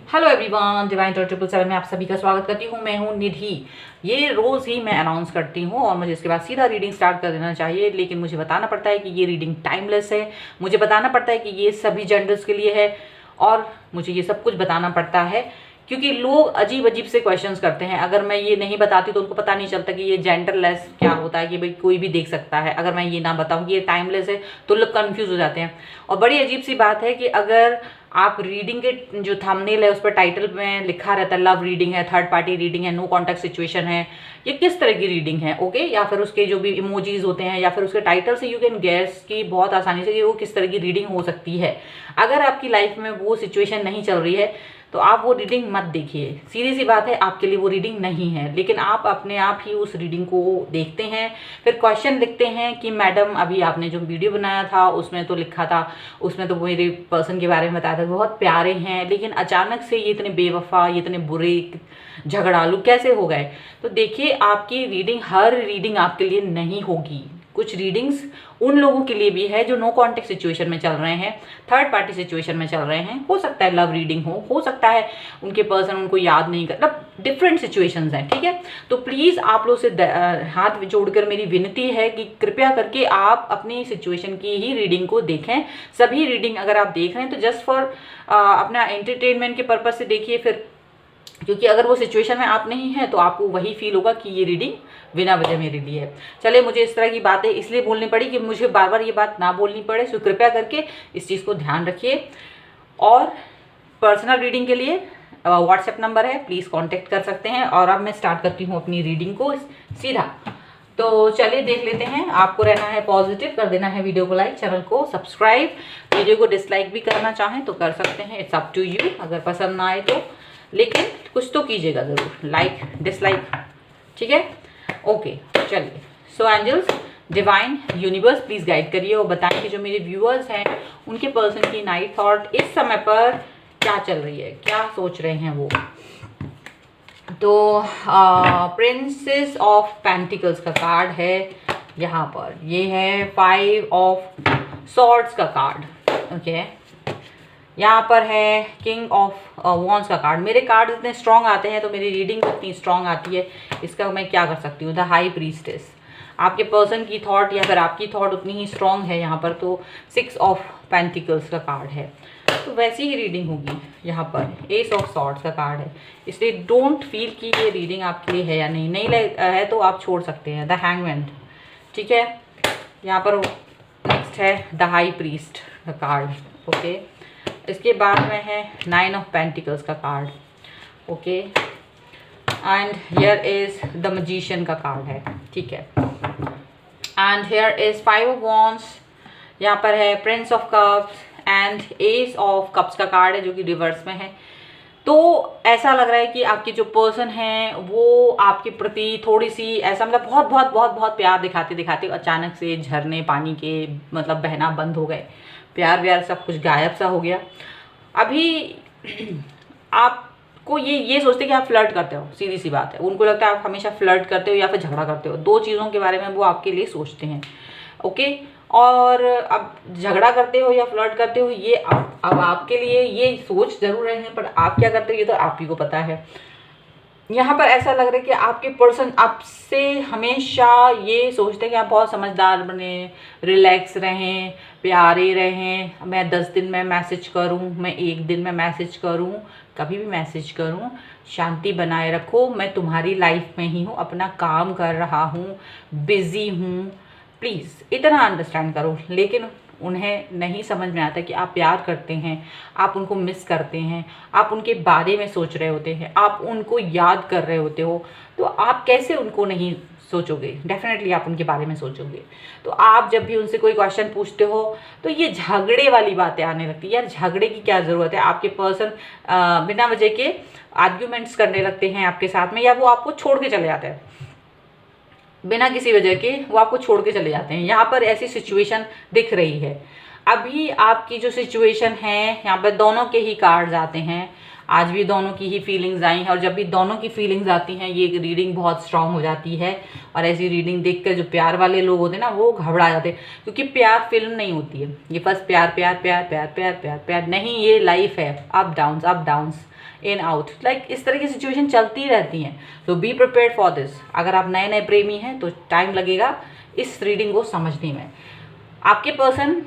Hello everyone, divine 777 में आप सभी का स्वागत करती हूँ। मैं हूँ निधि। ये रोज़ ही मैं अनाउंस करती हूँ और मुझे इसके बाद सीधा रीडिंग स्टार्ट कर देना चाहिए, लेकिन मुझे बताना पड़ता है कि ये रीडिंग टाइमलेस है। मुझे बताना पड़ता है कि ये सभी जेंडर्स के लिए है और मुझे ये सब कुछ बताना पड़ता है क्योंकि लोग अजीब अजीब से क्वेश्चंस करते हैं। अगर मैं ये नहीं बताती तो उनको पता नहीं चलता कि ये जेंडरलेस क्या होता है, कि भाई कोई भी देख सकता है। अगर मैं ये ना बताऊँ कि ये टाइमलेस है तो लोग कंफ्यूज हो जाते हैं। और बड़ी अजीब सी बात है कि अगर आप रीडिंग के जो थंबनेल है उस पर टाइटल में लिखा रहता है लव रीडिंग है, थर्ड पार्टी रीडिंग है, नो कॉन्टैक्ट सिचुएशन है, ये किस तरह की रीडिंग है, ओके। या फिर उसके जो भी इमोजीज होते हैं या फिर उसके टाइटल से यू कैन गेस कि बहुत आसानी से कि वो किस तरह की रीडिंग हो सकती है। अगर आपकी लाइफ में वो सिचुएशन नहीं चल रही है तो आप वो रीडिंग मत देखिए। सीधी सी बात है, आपके लिए वो रीडिंग नहीं है। लेकिन आप अपने आप ही उस रीडिंग को देखते हैं, फिर क्वेश्चन लिखते हैं कि मैडम अभी आपने जो वीडियो बनाया था उसमें तो लिखा था, उसमें तो मेरे पर्सन के बारे में बताया था बहुत प्यारे हैं, लेकिन अचानक से ये इतने बेवफा, ये इतने बुरे, झगड़ालू कैसे हो गए। तो देखिए, आपकी रीडिंग हर रीडिंग आपके लिए नहीं होगी। कुछ रीडिंग्स उन लोगों के लिए भी है जो नो कॉन्टेक्ट सिचुएशन में चल रहे हैं, थर्ड पार्टी सिचुएशन में चल रहे हैं। हो सकता है लव रीडिंग हो सकता है उनके पर्सन उनको याद नहीं कर, मतलब डिफरेंट सिचुएशंस हैं, ठीक है। तो प्लीज़ आप लोग से हाथ जोड़कर मेरी विनती है कि कृपया करके आप अपनी सिचुएशन की ही रीडिंग को देखें। सभी रीडिंग अगर आप देख रहे हैं तो जस्ट फॉर अपना एंटरटेनमेंट के पर्पज से देखिए, फिर क्योंकि अगर वो सिचुएशन में आप नहीं हैं तो आपको वही फील होगा कि ये रीडिंग बिना वजह मेरे लिए है। चलिए, मुझे इस तरह की बातें इसलिए बोलनी पड़ी कि मुझे बार बार ये बात ना बोलनी पड़े, सो कृपया करके इस चीज़ को ध्यान रखिए। और पर्सनल रीडिंग के लिए व्हाट्सएप नंबर है, प्लीज़ कांटेक्ट कर सकते हैं। और अब मैं स्टार्ट करती हूँ अपनी रीडिंग को सीधा। तो चलिए देख लेते हैं। आपको रहना है पॉजिटिव, कर देना है वीडियो को लाइक, चैनल को सब्सक्राइब, वीडियो को डिसलाइक भी करना चाहें तो कर सकते हैं, इट्स अप टू यू। अगर पसंद ना आए तो, लेकिन कुछ तो कीजिएगा ज़रूर, लाइक डिसलाइक, ठीक है, ओके। चलिए, so angels, divine, universe please guide करिए और बताएं कि जो मेरे व्यूअर्स हैं उनके पर्सन की नाइट थॉट इस समय पर क्या चल रही है, क्या सोच रहे हैं वो। तो प्रिंसेस ऑफ पेंटिकल्स का कार्ड है यहाँ पर, ये है 5 ऑफ सॉर्ड्स का कार्ड, ओके। यहाँ पर है किंग ऑफ वॉन्ड्स का कार्ड। मेरे कार्ड इतने स्ट्रॉन्ग आते हैं तो मेरी रीडिंग इतनी स्ट्रॉन्ग आती है, इसका मैं क्या कर सकती हूँ। द हाई प्रीस्टेस, आपके पर्सन की थॉट या फिर आपकी थॉट उतनी ही स्ट्रॉन्ग है यहाँ पर। तो 6 ऑफ पेंटिकल्स का कार्ड है, तो वैसी ही रीडिंग होगी। यहाँ पर एस ऑफ सॉर्ड्स का कार्ड है, इसलिए डोंट फील कि ये रीडिंग आपके लिए है या नहीं। नहीं है तो आप छोड़ सकते हैं। द हैंगमैन, ठीक है। यहाँ पर नेक्स्ट है द हाई प्रीस्ट का कार्ड, ओके। इसके बाद में है 9 ऑफ पेंटिकल्स का card, okay. And here is the magician का कार्ड है, ठीक है। And here is 5 of wands, यहाँ पर है Prince of cups and S of cups का कार्ड है जो कि रिवर्स में है। तो ऐसा लग रहा है कि आपके जो पर्सन हैं वो आपके प्रति थोड़ी सी ऐसा, मतलब बहुत बहुत बहुत बहुत प्यार दिखाते दिखाते अचानक से झरने पानी के मतलब बहना बंद हो गए, प्यार व्यार सब कुछ गायब सा हो गया। अभी आपको ये सोचते कि आप फ्लर्ट करते हो, सीधी सी बात है। उनको लगता है आप हमेशा फ्लर्ट करते हो या फिर झगड़ा करते हो, दो चीज़ों के बारे में वो आपके लिए सोचते हैं, ओके। और अब झगड़ा करते हो या फ्लर्ट करते हो, ये अब आपके लिए ये सोच जरूर रहे हैं, पर आप क्या करते हो ये तो आप ही को पता है। यहाँ पर ऐसा लग रहा है कि आपके पर्सन आपसे हमेशा ये सोचते हैं कि आप बहुत समझदार बने, रिलैक्स रहें, प्यारे रहें। मैं 10 दिन में मैसेज करूँ, मैं 1 दिन में मैसेज करूँ, कभी भी मैसेज करूँ, शांति बनाए रखो, मैं तुम्हारी लाइफ में ही हूँ, अपना काम कर रहा हूँ, बिज़ी हूँ, प्लीज़ इतना अंडरस्टैंड करो। लेकिन उन्हें नहीं समझ में आता कि आप प्यार करते हैं, आप उनको मिस करते हैं, आप उनके बारे में सोच रहे होते हैं, आप उनको याद कर रहे होते हो। तो आप कैसे उनको नहीं सोचोगे, डेफिनेटली आप उनके बारे में सोचोगे। तो आप जब भी उनसे कोई क्वेश्चन पूछते हो तो ये झगड़े वाली बातें आने लगती है। यार झगड़े की क्या ज़रूरत है, आपके पर्सन बिना वजह के आर्ग्यूमेंट्स करने लगते हैं आपके साथ में, या वो आपको छोड़ के चले जाते हैं बिना किसी वजह के, वो आपको छोड़ के चले जाते हैं। यहाँ पर ऐसी सिचुएशन दिख रही है। अभी आपकी जो सिचुएशन है, यहाँ पर दोनों के ही कार्ड्स आते हैं, आज भी दोनों की ही फीलिंग्स आई हैं। और जब भी दोनों की फीलिंग्स आती हैं ये रीडिंग बहुत स्ट्रांग हो जाती है। और ऐसी रीडिंग देखकर जो प्यार वाले लोग होते हैं ना वो घबरा जाते हैं, क्योंकि प्यार फिल्म नहीं होती है। ये बस प्यार प्यार प्यार प्यार प्यार प्यार प्यार नहीं, ये लाइफ है, up downs up downs. In out, like इस तरह की सिचुएशन चलती रहती हैं। तो बी प्रिपेयर्ड फॉर दिस। अगर आप नए नए प्रेमी हैं तो टाइम लगेगा इस रीडिंग को समझने में। आपके पर्सन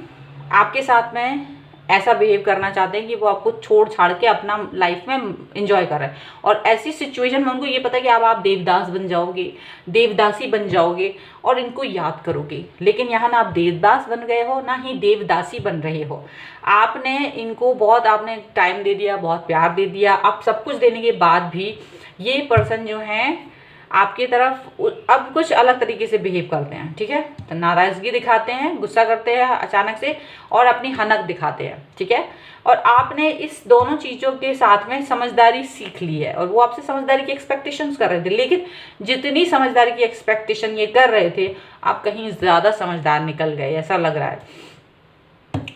आपके साथ में ऐसा बिहेव करना चाहते हैं कि वो आपको छोड़ छाड़ के अपना लाइफ में एंजॉय कर रहे हैं, और ऐसी सिचुएशन में उनको ये पता है कि अब आप देवदास बन जाओगे, देवदासी बन जाओगे और इनको याद करोगे। लेकिन यहाँ ना आप देवदास बन गए हो, ना ही देवदासी बन रहे हो। आपने इनको बहुत आपने टाइम दे दिया, बहुत प्यार दे दिया। अब सब कुछ देने के बाद भी ये पर्सन जो है आपकी तरफ अब कुछ अलग तरीके से बिहेव करते हैं, ठीक है। तो नाराज़गी दिखाते हैं, गुस्सा करते हैं अचानक से, और अपनी हनक दिखाते हैं, ठीक है। और आपने इस दोनों चीज़ों के साथ में समझदारी सीख ली है, और वो आपसे समझदारी की एक्सपेक्टेशंस कर रहे थे। लेकिन जितनी समझदारी की एक्सपेक्टेशन ये कर रहे थे, आप कहीं ज़्यादा समझदार निकल गए, ऐसा लग रहा है।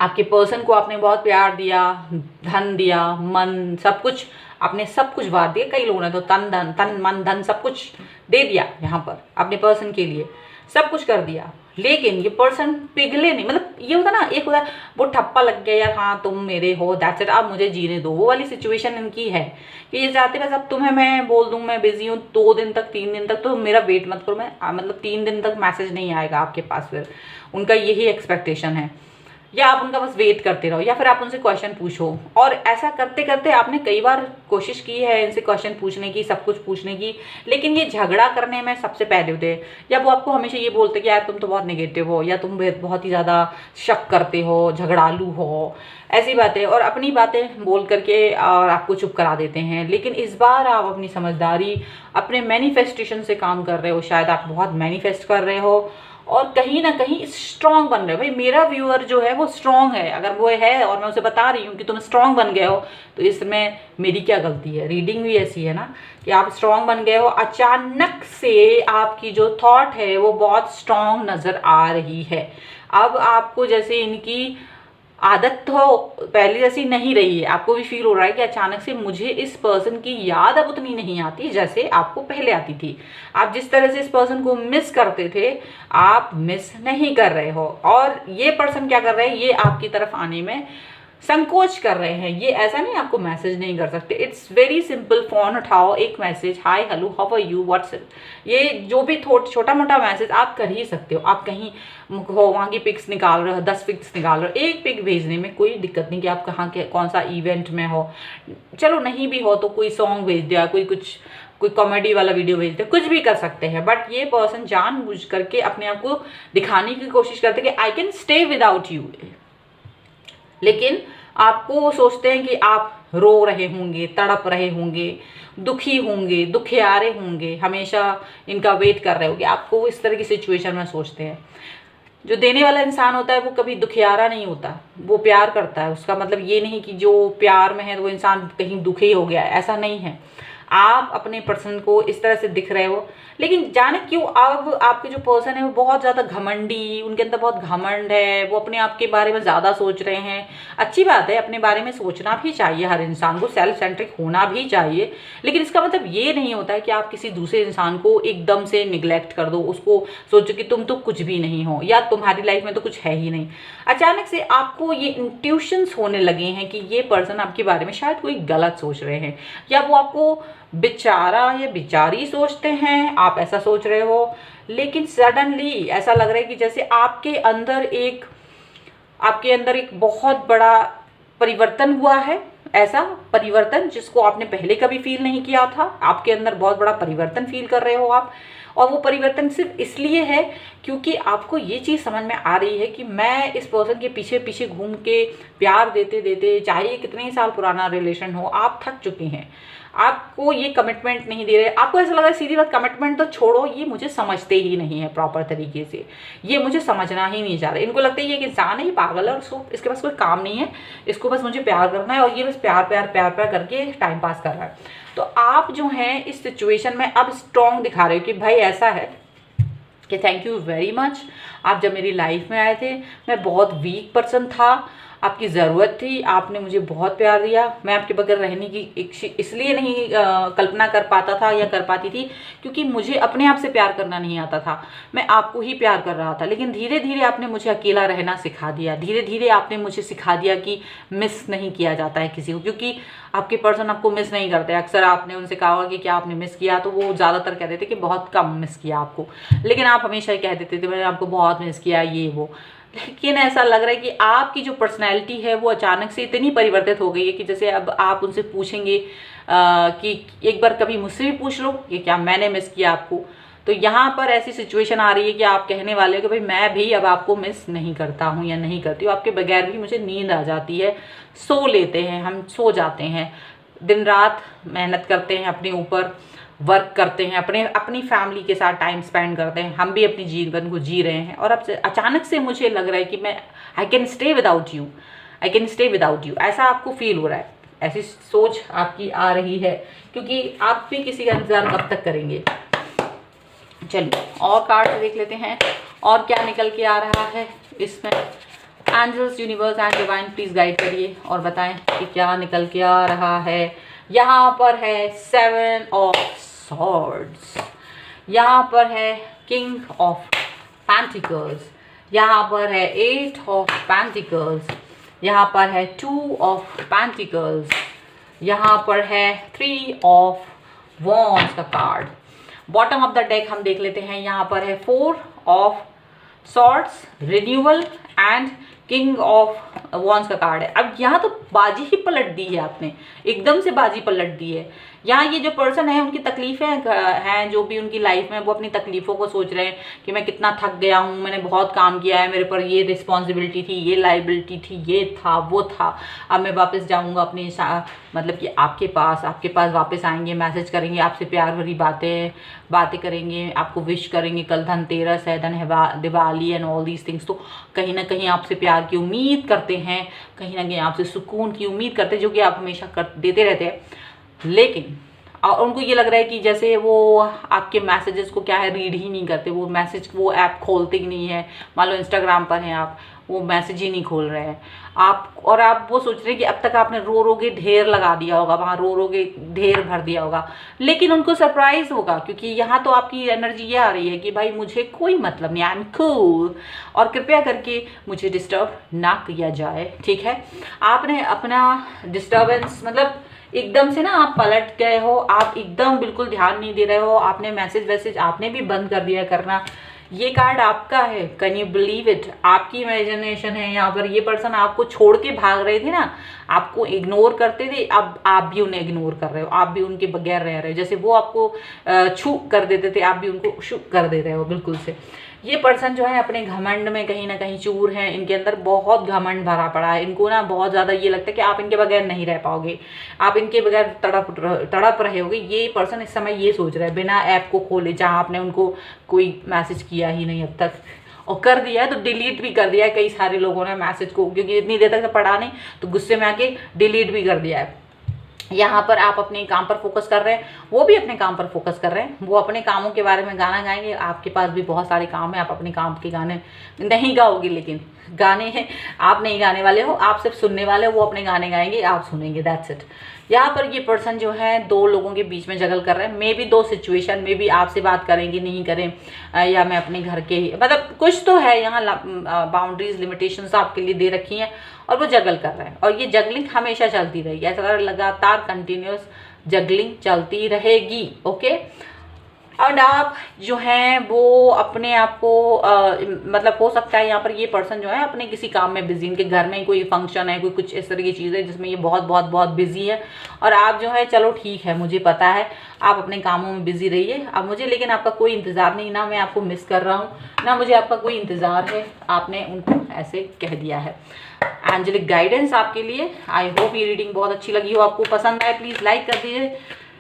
आपके पर्सन को आपने बहुत प्यार दिया, धन दिया, मन, सब कुछ आपने सब कुछ वार दिया। कई लोगों ने तो तन मन धन सब कुछ दे दिया यहाँ पर अपने पर्सन के लिए, सब कुछ कर दिया। लेकिन ये पर्सन पिघले नहीं। मतलब ये होता ना, एक होता है वो ठप्पा लग गया यार, हाँ तुम मेरे हो, दैट्स इट, अब मुझे जीने दो। वो वाली सिचुएशन इनकी है कि ये चाहते बस अब तुम्हें मैं बोल दूँ मैं बिजी हूँ 2 दिन तक 3 दिन तक, तो मेरा वेट मत करो। मैं मतलब 3 दिन तक मैसेज नहीं आएगा आपके पास, फिर उनका यही एक्सपेक्टेशन है। या आप उनका बस वेट करते रहो, या फिर आप उनसे क्वेश्चन पूछो। और ऐसा करते करते आपने कई बार कोशिश की है इनसे क्वेश्चन पूछने की, सब कुछ पूछने की, लेकिन ये झगड़ा करने में सबसे पहले होते हैं। या वो आपको हमेशा ये बोलते कि यार तुम तो बहुत नेगेटिव हो, या तुम बहुत ही ज़्यादा शक करते हो, झगड़ालू हो, ऐसी बातें, और अपनी बातें बोल करके और आपको चुप करा देते हैं। लेकिन इस बार आप अपनी समझदारी, अपने मैनिफेस्टेशन से काम कर रहे हो। शायद आप बहुत मैनिफेस्ट कर रहे हो और कहीं ना कहीं स्ट्रांग बन रहे हो। भाई मेरा व्यूअर जो है वो स्ट्रांग है, अगर वो है और मैं उसे बता रही हूँ कि तुम स्ट्रांग बन गए हो, तो इसमें मेरी क्या गलती है। रीडिंग भी ऐसी है ना कि आप स्ट्रांग बन गए हो। अचानक से आपकी जो थॉट है वो बहुत स्ट्रांग नज़र आ रही है। अब आपको जैसे इनकी आदत तो पहले जैसी नहीं रही है, आपको भी फील हो रहा है कि अचानक से मुझे इस पर्सन की याद अब उतनी नहीं आती जैसे आपको पहले आती थी। आप जिस तरह से इस पर्सन को मिस करते थे, आप मिस नहीं कर रहे हो। और ये पर्सन क्या कर रहे हैं, ये आपकी तरफ आने में संकोच कर रहे हैं। ये ऐसा नहीं आपको मैसेज नहीं कर सकते, इट्स वेरी सिंपल। फ़ोन उठाओ, एक message, hi hello how are you, WhatsApp, ये जो भी छोटा मोटा मैसेज आप कर ही सकते हो। आप कहीं हो, वहाँ की पिक्स निकाल रहे हो, 10 पिक्स निकाल रहे हो, एक पिक भेजने में कोई दिक्कत नहीं कि आप कहाँ के कौन सा इवेंट में हो। चलो नहीं भी हो तो कोई सॉन्ग भेज दिया, कोई कॉमेडी वाला वीडियो भेज दिया, कुछ भी कर सकते हैं। बट ये पर्सन जानबूझ करके अपने आप को दिखाने की कोशिश करते हैं कि I can stay without you. लेकिन आपको वो सोचते हैं कि आप रो रहे होंगे, तड़प रहे होंगे, दुखी होंगे, दुखियारे होंगे, हमेशा इनका वेट कर रहे होंगे। आपको वो इस तरह की सिचुएशन में सोचते हैं। जो देने वाला इंसान होता है वो कभी दुखियारा नहीं होता, वो प्यार करता है। उसका मतलब ये नहीं कि जो प्यार में है वो इंसान कहीं दुखी हो गया है, ऐसा नहीं है। आप अपने पर्सन को इस तरह से दिख रहे हो, लेकिन जाने क्यों अब आपके जो पर्सन है वो बहुत ज़्यादा घमंडी, उनके अंदर बहुत घमंड है, वो अपने आप के बारे में ज़्यादा सोच रहे हैं। अच्छी बात है, अपने बारे में सोचना भी चाहिए, हर इंसान को सेल्फ सेंट्रिक होना भी चाहिए। लेकिन इसका मतलब ये नहीं होता है कि आप किसी दूसरे इंसान को एकदम से निगलेक्ट कर दो, उसको सोचो कि तुम तो कुछ भी नहीं हो या तुम्हारी लाइफ में तो कुछ है ही नहीं। अचानक से आपको ये इंट्यूशंस होने लगे हैं कि ये पर्सन आपके बारे में शायद कोई गलत सोच रहे हैं, या वो आपको बेचारा या बेचारी सोचते हैं, आप ऐसा सोच रहे हो। लेकिन सडनली ऐसा लग रहा है कि जैसे आपके अंदर एक बहुत बड़ा परिवर्तन हुआ है। ऐसा परिवर्तन जिसको आपने पहले कभी फील नहीं किया था। आपके अंदर बहुत बड़ा परिवर्तन फील कर रहे हो आप, और वो परिवर्तन सिर्फ इसलिए है क्योंकि आपको ये चीज़ समझ में आ रही है कि मैं इस पर्सन के पीछे पीछे घूम के प्यार देते देते, चाहे कितने ही साल पुराना रिलेशन हो, आप थक चुके हैं। आपको ये कमिटमेंट नहीं दे रहे, आपको ऐसा लग रहा है सीधी बात, कमिटमेंट तो छोड़ो, ये मुझे समझते ही नहीं है प्रॉपर तरीके से, ये मुझे समझना ही नहीं चाह रहा। इनको लगता है ये एक इंसान है, ये पागल है और उसको इसके पास कोई काम नहीं है, इसको बस मुझे प्यार करना है और ये बस प्यार प्यार प्यार प्यार करके टाइम पास कर रहा है। तो आप जो हैं इस सिचुएशन में अब स्ट्रॉन्ग दिखा रहे हो कि भाई ऐसा है कि थैंक यू वेरी मच, आप जब मेरी लाइफ में आए थे मैं बहुत वीक पर्सन था, आपकी ज़रूरत थी, आपने मुझे बहुत प्यार दिया। मैं आपके बगैर रहने की इसलिए नहीं कल्पना कर पाता था या कर पाती थी क्योंकि मुझे अपने आप से प्यार करना नहीं आता था, मैं आपको ही प्यार कर रहा था। लेकिन धीरे धीरे आपने मुझे अकेला रहना सिखा दिया, धीरे धीरे आपने मुझे सिखा दिया कि मिस नहीं किया जाता है किसी को, क्योंकि आपके पर्सन आपको मिस नहीं करते। अक्सर आपने उनसे कहा होगा कि क्या आपने मिस किया, तो वो ज़्यादातर कहते थे कि बहुत कम मिस किया आपको, लेकिन आप हमेशा ही कह देते थे मैंने आपको बहुत मिस किया ये वो। लेकिन ऐसा लग रहा है कि आपकी जो पर्सनैलिटी है वो अचानक से इतनी परिवर्तित हो गई है कि जैसे अब आप उनसे पूछेंगे कि एक बार कभी मुझसे भी पूछ लो कि क्या मैंने मिस किया आपको। तो यहाँ पर ऐसी सिचुएशन आ रही है कि आप कहने वाले हो कि भाई मैं भी अब आपको मिस नहीं करता हूँ या नहीं करती हूँ, आपके बगैर भी मुझे नींद आ जाती है। सो लेते हैं, हम सो जाते हैं, दिन रात मेहनत करते हैं, अपने ऊपर वर्क करते हैं, अपनी फैमिली के साथ टाइम स्पेंड करते हैं, हम भी अपनी जीवन को जी रहे हैं। और अब अचानक से मुझे लग रहा है कि मैं I can stay without you, I can stay without you, ऐसा आपको फील हो रहा है, ऐसी सोच आपकी आ रही है, क्योंकि आप भी किसी का इंतज़ार कब तक करेंगे। चलिए और कार्ड देख लेते हैं और क्या निकल के आ रहा है इसमें। Angels, universe and divine please guide करिए और बताएं कि क्या निकल के आ रहा है। यहाँ पर है 7 ऑफ सॉर्ड्स, यहाँ पर है किंग ऑफ पेंटिकल्स, यहाँ पर है 8 ऑफ पेंटिकल्स, यहाँ पर है 2 ऑफ पेंटिकल्स, यहाँ पर है 3 ऑफ वॉन्ड्स का card. Bottom of the deck हम देख लेते हैं, यहाँ पर है 4 of swords, renewal and king of wands का कार्ड है। अब यहाँ तो बाजी ही पलट दी है आपने, एकदम से बाजी पलट दी है। यहाँ ये जो पर्सन है उनकी तकलीफ़ें हैं, जो भी उनकी लाइफ में, वो अपनी तकलीफ़ों को सोच रहे हैं कि मैं कितना थक गया हूँ, मैंने बहुत काम किया है, मेरे पर ये रिस्पॉन्सिबिलिटी थी, ये लाइबिलिटी थी, ये था वो था, अब मैं वापस जाऊँगा अपनी मतलब कि आपके पास वापस आएंगे, मैसेज करेंगे, आपसे प्यार भरी बातें करेंगे, आपको विश करेंगे। कल धनतेरस है, Diwali and all these things, तो कहीं ना कहीं आपसे प्यार की उम्मीद करते हैं, कहीं ना कहीं आपसे सुकून की उम्मीद करते हैं, जो कि आप हमेशा देते रहते हैं। लेकिन और उनको ये लग रहा है कि जैसे वो आपके मैसेजेस को क्या है रीड ही नहीं करते, वो ऐप खोलते ही नहीं है। मान लो इंस्टाग्राम पर हैं आप, वो मैसेज ही नहीं खोल रहे हैं आप, और आप वो सोच रहे हैं कि अब तक आपने रो के ढेर लगा दिया होगा, वहाँ रो के ढेर भर दिया होगा। लेकिन उनको सरप्राइज होगा, क्योंकि यहाँ तो आपकी एनर्जी ये आ रही है कि भाई मुझे कोई मतलब नहीं, आई एम कूल, और कृपया करके मुझे डिस्टर्ब ना किया जाए, ठीक है। आपने अपना डिस्टर्बेंस मतलब एकदम से ना आप पलट गए हो, आप एकदम बिल्कुल ध्यान नहीं दे रहे हो, आपने मैसेज आपने भी बंद कर दिया करना। ये कार्ड आपका है, कैन यू बिलीव इट, आपकी इमेजिनेशन है यहाँ पर। ये पर्सन आपको छोड़ के भाग रहे थे ना, आपको इग्नोर करते थे, अब आप भी उन्हें इग्नोर कर रहे हो, आप भी उनके बगैर रह रहे हो। जैसे वो आपको छू कर देते थे, आप भी उनको छू कर दे रहे हो बिल्कुल से। ये पर्सन जो है अपने घमंड में कहीं ना कहीं चूर हैं, इनके अंदर बहुत घमंड भरा पड़ा है। इनको ना बहुत ज़्यादा ये लगता है कि आप इनके बगैर नहीं रह पाओगे, आप इनके बगैर तड़प रहे होगे। ये पर्सन इस समय ये सोच रहा है बिना ऐप को खोले, जहाँ आपने उनको कोई मैसेज किया ही नहीं अब तक, और कर दिया है तो डिलीट भी कर दिया है कई सारे लोगों ने मैसेज को, क्योंकि इतनी देर तक पढ़ा नहीं तो गुस्से में आके डिलीट भी कर दिया है। यहाँ पर आप अपने काम पर फोकस कर रहे हैं, वो भी अपने काम पर फोकस कर रहे हैं, वो अपने कामों के बारे में गाना गाएंगे। आपके पास भी बहुत सारे काम है, आप अपने काम के गाने नहीं गाओगे, लेकिन गाने हैं आप नहीं गाने वाले हो, आप सिर्फ सुनने वाले हो। वो अपने गाने गाएंगे, आप सुनेंगे, दैट्स इट। यहाँ पर ये पर्सन जो है 2 लोगों के बीच में जगल कर रहे हैं, मे बी 2 सिचुएशन में भी आपसे बात करेंगे नहीं करें, या मैं अपने घर के मतलब कुछ तो है यहाँ बाउंड्रीज लिमिटेशंस आपके लिए दे रखी हैं, और वो जगल कर रहे हैं। और ये जगलिंग हमेशा चलती रहेगी, ऐसा लगातार कंटिन्यूस जगलिंग चलती रहेगी, ओके। और आप जो हैं वो अपने आप को मतलब हो सकता है यहाँ पर ये पर्सन जो है अपने किसी काम में बिजी, इनके घर में कोई फंक्शन है, कोई कुछ इस तरह की चीज़ है जिसमें ये बहुत बहुत बहुत बिजी है, और आप जो है चलो ठीक है मुझे पता है आप अपने कामों में बिजी रहिए, अब मुझे लेकिन आपका कोई इंतज़ार नहीं, ना मैं आपको मिस कर रहा हूँ ना मुझे आपका कोई इंतज़ार है, आपने उनको ऐसे कह दिया है। एंजेलिक गाइडेंस आपके लिए। आई होप ये रीडिंग बहुत अच्छी लगी हो, आपको पसंद आए, प्लीज़ लाइक कर दीजिए,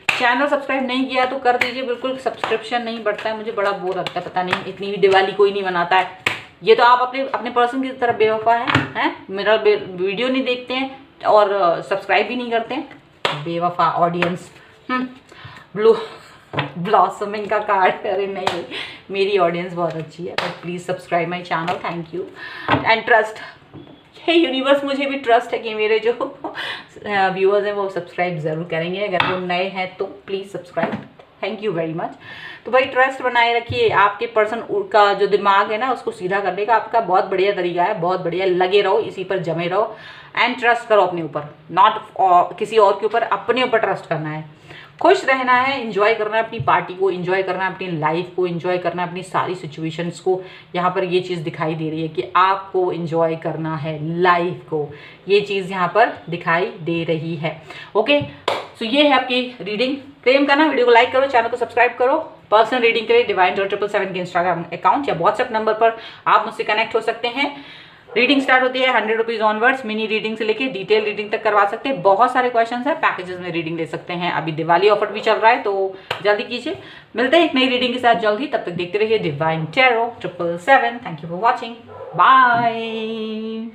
चैनल सब्सक्राइब नहीं किया तो कर दीजिए, बिल्कुल सब्सक्रिप्शन नहीं बढ़ता है, मुझे बड़ा बोर लगता है, पता नहीं इतनी भी दिवाली कोई नहीं मनाता है। ये तो आप अपने पर्सन की तरफ बेवफा हैं, मेरा वीडियो नहीं देखते हैं और सब्सक्राइब भी नहीं करते हैं, बेवफा ऑडियंस। ब्लू ब्लॉसमिंग का कार्ड, अरे नहीं मेरी ऑडियंस बहुत अच्छी है, but please subscribe my channel, thank you and trust. Hey universe, मुझे भी ट्रस्ट है कि मेरे जो व्यूअर्स हैं वो सब्सक्राइब ज़रूर करेंगे। अगर वो नए हैं तो please subscribe, thank you very much. तो भाई ट्रस्ट बनाए रखिए। आपके पर्सन का जो दिमाग है ना उसको सीधा करने का आपका बहुत बढ़िया तरीका है, बहुत बढ़िया। लगे रहो, इसी पर जमे रहो एंड ट्रस्ट करो अपने ऊपर, नॉट किसी और के ऊपर, अपने ऊपर ट्रस्ट करना है। खुश रहना है, इंजॉय करना है अपनी पार्टी को, इंजॉय करना है अपनी लाइफ को, इंजॉय करना है अपनी सारी सिचुएशंस को। यहाँ पर ये चीज़ दिखाई दे रही है कि आपको इंजॉय करना है लाइफ को, ये चीज़ यहाँ पर दिखाई दे रही है। ओके, सो ये है आपकी रीडिंग। क्लेम करना, वीडियो को लाइक करो, चैनल को सब्सक्राइब करो। पर्सनल रीडिंग के लिए divine.777 के इंस्टाग्राम अकाउंट या व्हाट्सएप नंबर पर आप मुझसे कनेक्ट हो सकते हैं। रीडिंग स्टार्ट होती है 100 रुपीज़ ऑनवर्ड्स। मिनी रीडिंग से लेके डिटेल रीडिंग तक करवा सकते हैं। बहुत सारे क्वेश्चंस हैं, पैकेजेस में रीडिंग ले सकते हैं। अभी दिवाली ऑफर भी चल रहा है तो जल्दी कीजिए। मिलते हैं एक नई रीडिंग के साथ जल्दी, तब तक देखते रहिए divine tarot 777। Thank you for watching, bye.